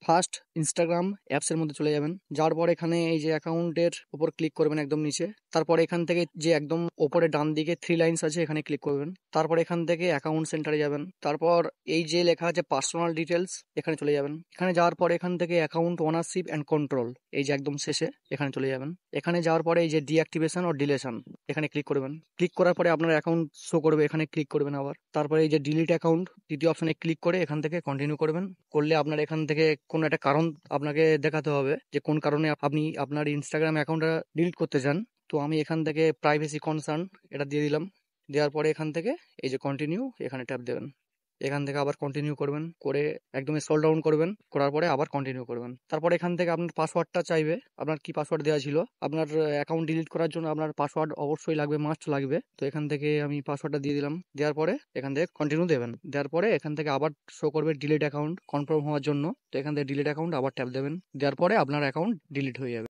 First Instagram অ্যাপসের মধ্যে চলে যাবেন। যাওয়ার পর এখানে এই যে অ্যাকাউন্টের উপর ক্লিক করবেন একদম নিচে। তারপর এখান থেকে যে একদম ওপরে ডান দিকে 3 লাইনস আছে এখানে ক্লিক করবেন। তারপর এখান থেকে অ্যাকাউন্ট সেন্টারে যাবেন। তারপর এই যে লেখা আছে পার্সোনাল ডিটেলস এখানে চলে যাবেন। এখানে যাওয়ার পর এখান থেকে অ্যাকাউন্ট ওনারশিপ অ্যান্ড কন্ট্রোল এই যে একদম শেষে এখানে চলে যাবেন। এখানে যাওয়ার পরে এই যে ডিঅ্যাক্টিভেশন ও ডিলেশন এখানে ক্লিক করবেন। ক্লিক করার পরে আপনার অ্যাকাউন্ট শো করবে, এখানে ক্লিক করবেন আবার। তারপরে এই যে ডিলিট অ্যাকাউন্ট দ্বিতীয় অপশনে ক্লিক করে এখান থেকে কন্টিনিউ করবেন। করলে আপনার এখান থেকে কোনো একটা কারণ আপনাকে দেখাতে হবে যে কোন কারণে আপনি আপনার ইনস্টাগ্রাম অ্যাকাউন্টটা ডিলিট করতে চান। তো আমি এখান থেকে প্রাইভেসি কনসার্ন এটা দিয়ে দিলাম। দেওয়ার পরে এখান থেকে এই যে কন্টিনিউ এখানে ট্যাপ দেবেন। এখান থেকে আবার কন্টিনিউ করবেন, করে একদম স্ক্রল ডাউন করবেন, করার পরে আবার কন্টিনিউ করবেন। তারপর এখান থেকে আপনার পাসওয়ার্ডটা চাইবে, আপনার কি পাসওয়ার্ড দেওয়া ছিল। আপনার অ্যাকাউন্ট ডিলিট করার জন্য আপনার পাসওয়ার্ড অবশ্যই লাগবে, মাস্ট লাগবে। তো এখান থেকে আমি পাসওয়ার্ডটা দিয়ে দিলাম। দেওয়ার পরে এখান থেকে কন্টিনিউ দেবেন। দেওয়ার পরে এখান থেকে আবার শো করবে ডিলিট অ্যাকাউন্ট কনফার্ম হওয়ার জন্য। তো এখান থেকে ডিলিট অ্যাকাউন্ট আবার ট্যাপ দেবেন। দেওয়ার পরে আপনার অ্যাকাউন্ট ডিলিট হয়ে যাবে।